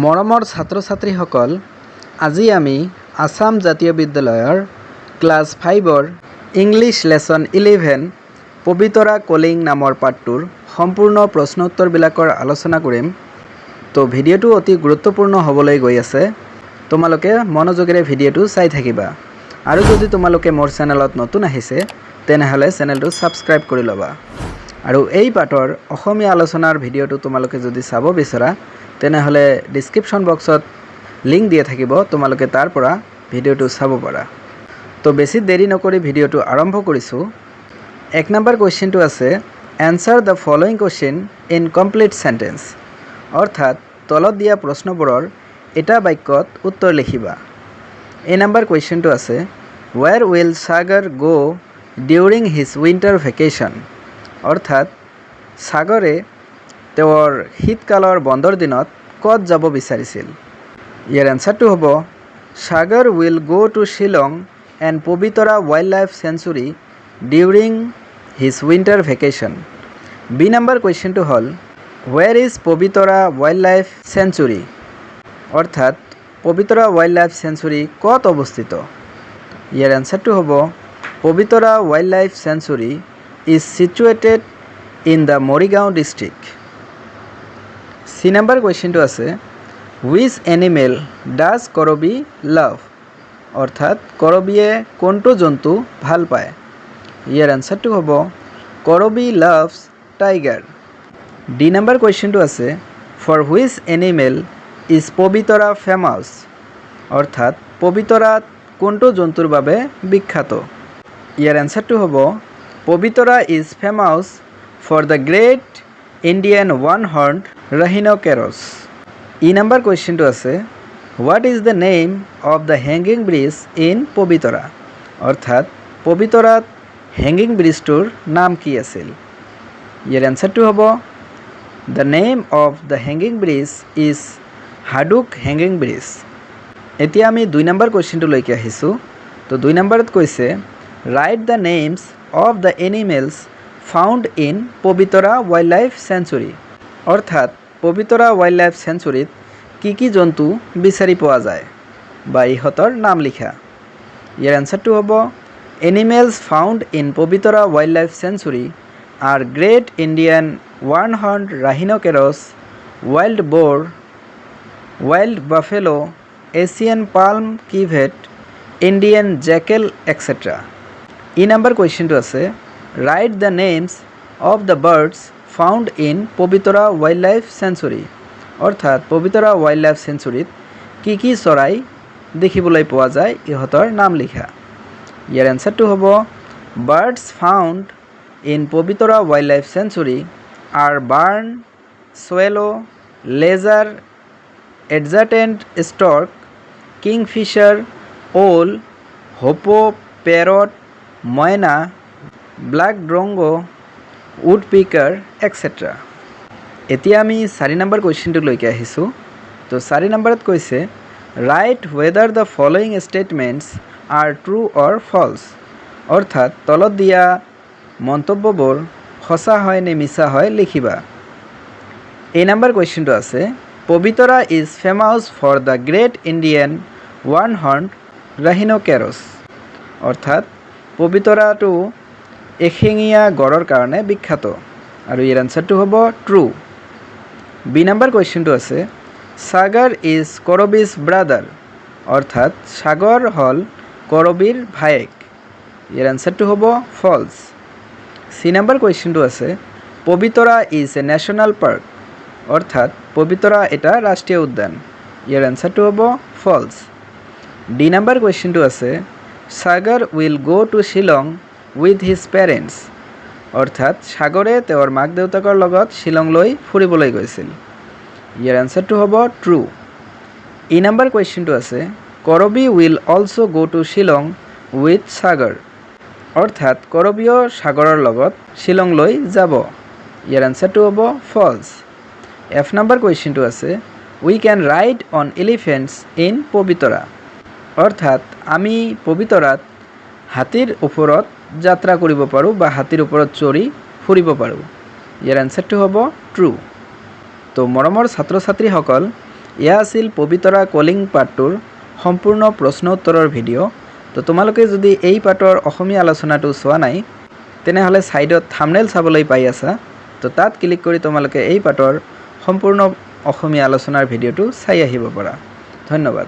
মৰমৰ ছাত্ৰ ছাত্ৰীসকল, আজি আমি আসাম জাতীয় বিদ্যালয়ৰ ক্লাছ 5ৰ ইংলিছ লেছন 11 পবিতৰা কলিং নামৰ পাঠটোৰ সম্পূৰ্ণ প্ৰশ্ন উত্তৰবিলাকৰ আলোচনা কৰিম। তো ভিডিঅ'টো অতি গুৰুত্বপূৰ্ণ হ'বলৈ গৈ আছে। তোমালোকে মনোযোগেৰে ভিডিঅ'টো চাই থাকিবা। আৰু যদি তোমালোকে মোৰ চেনেলত নতুন আহিছে তেনেহ'লে চেনেলটো ছাবস্ক্ৰাইব কৰি ল'বা। আৰু এই পাঠৰ অসমীয়া আলোচনাৰ ভিডিঅ'টো তোমালোকে যদি চাব বিচৰা তেনেহ'লে ডিছক্ৰিপশ্যন বক্সত লিংক দিয়া থাকিব, তোমালোকে তাৰ পৰা ভিডিঅ'টো চাব পাৰা। তো বেছি দেৰি নকৰি ভিডিঅ'টো আৰম্ভ কৰিছোঁ। 1 নম্বৰ কুৱেশ্যনটো আছে answer the following question in complete sentence, অৰ্থাৎ তলত দিয়া প্ৰশ্নবোৰৰ এটা বাক্যত উত্তৰ লিখিবা। এই নম্বৰ কুৱেশ্যনটো আছে where will Sagar go during his winter vacation, অৰ্থাৎ সাগৰে তেওঁৰ শীতকালৰ বন্ধৰ দিনত ক'ত যাব বিচাৰিছিল। ইয়াৰ এনচাৰটো হ'ব Sagar will go to Shillong and Pobitora wild life sanctuary during his winter vacation. B number কুৱেশ্যনটো হ'ল where is Pobitora wild life sanctuary, অৰ্থাৎ পবিতৰা ৱাইল্ড লাইফ চেঞ্চুৰী ক'ত অৱস্থিত। ইয়াৰ এনচাৰটো হ'ব Pobitora wild life sanctuary is situated in the Morigaon district. C number কুৱেশ্যনটো আছে which animal does Karabi love, অৰ্থাৎ কৰবীয়ে কোনটো জন্তু ভাল পায়। ইয়াৰ এনচাৰটো হ'ব Karabi loves tiger. D number কুৱেশ্যনটো আছে for which animal is Pobitora famous, অৰ্থাৎ পবিতৰাত কোনটো জন্তুৰ বাবে বিখ্যাত। ইয়াৰ এনচাৰটো হ'ব Pobitora is famous for the great Indian one horn rhinoceros. E number কুৱেশ্যনটো আছে what is the name of the hanging bridge in Pobitora, অৰ্থাৎ পবিতৰাত হেংগিং ব্ৰিজটোৰ নাম কি আছিল। ইয়াৰ এনচাৰটো হ'ব the name of the hanging bridge is Haduk hanging bridge. এতিয়া আমি 2 নম্বৰ কুৱেশ্যনটোলৈকে আহিছোঁ। তো 2 নম্বৰত কৈছে right the names of the animals found in Pobitora wild life sanctuary, অৰ্থাৎ পবিতৰা ৱাইল্ড লাইফ চেঞ্চুৰীত কি জন্তু বিচাৰি পোৱা যায় বা ইহঁতৰ নাম লিখা। ইয়াৰ এনচাৰটো হ'ব animals found in Pobitora wild life sanctuary are great Indian one horn rhinoceros, wild boar, wild buffalo, Asian palm civet, Indian jackal etcetera. E number কুৱেশ্যনটো আছে write the names of the birds found in Pobitora wild life sanctuary, অৰ্থাৎ Pobitora wild life চেঞ্চুৰীত কি চৰাই দেখিবলৈ পোৱা যায় ইহঁতৰ নাম লিখা। ইয়াৰ এনচাৰটো হ'ব birds found in Pobitora wild life sanctuary are barn, swallow, lesser, adjutant stork, kingfisher, owl, hoopoe, parrot, myna, black drongo, woodpecker etcetera. এতিয়া আমি 4 নম্বৰ কুৱেশ্যনটোলৈকে আহিছোঁ। তো 4 নম্বৰত কৈছে right whether the following statements are true or false, অৰ্থাৎ তলত দিয়া মন্তব্যবোৰ সঁচা হয় নে মিছা হয় লিখিবা। এই নম্বৰ কুৱেশ্যনটো আছে Pobitora is famous for the great Indian one horn rhinoceros, অৰ্থাৎ পবিতৰাটো এশিঙীয়া গড়ৰ কাৰণে বিখ্যাত। আৰু ইয়াৰ এনচাৰটো হ'ব ট্ৰু। বি নম্বৰ কুৱেশ্যনটো আছে সাগৰ ইজ কৰবীজ ব্ৰাদাৰ, অৰ্থাৎ সাগৰ হ'ল কৰবীৰ ভায়েক। ইয়াৰ এনচাৰটো হ'ব ফল্ছ। চি নম্বৰ কুৱেশ্যনটো আছে Pobitora is a national park, অৰ্থাৎ পবিতৰা এটা ৰাষ্ট্ৰীয় উদ্যান। ইয়াৰ এনচাৰটো হ'ব ফল্ছ। ডি নম্বৰ কুৱেশ্যনটো আছে Sagar will go to Shillong with his parents, অৰ্থাৎ সাগৰে তেওঁৰ মাক দেউতাকৰ লগত শ্বিলংলৈ ফুৰিবলৈ গৈছিল। ইয়াৰ এনচাৰটো হ'ব ট্ৰু। ই নম্বৰ কুৱেশ্যনটো আছে Karabi will also' go to Shillong with Sagar, অৰ্থাৎ কৰবীয় সাগৰৰ লগত শ্বিলংলৈ যাব। ইয়াৰ এনচাৰটো হ'ব ফল্ছ। এফ নম্বৰ কুৱেশ্যনটো আছে we can ride on elephants in Pobitora, অৰ্থাৎ আমি পবিতৰাত হাতীৰ ওপৰত যাত্ৰা কৰিব পাৰোঁ বা হাতীৰ ওপৰত চৰি ফুৰিব পাৰোঁ। ইয়াৰ এনচাৰটো হ'ব ট্ৰু। তো মৰমৰ ছাত্ৰ ছাত্ৰীসকল, এয়া আছিল পবিতৰা কলিং পাঠটোৰ সম্পূৰ্ণ প্ৰশ্ন উত্তৰৰ ভিডিঅ'। তো তোমালোকে যদি এই পাঠৰ অসমীয়া আলোচনাটো চোৱা নাই তেনেহ'লে ছাইডত থাম্বনেইল চাবলৈ পাই আছা। তো তাত ক্লিক কৰি তোমালোকে এই পাঠৰ সম্পূৰ্ণ অসমীয়া আলোচনাৰ ভিডিঅ'টো চাই আহিব পাৰা। ধন্যবাদ।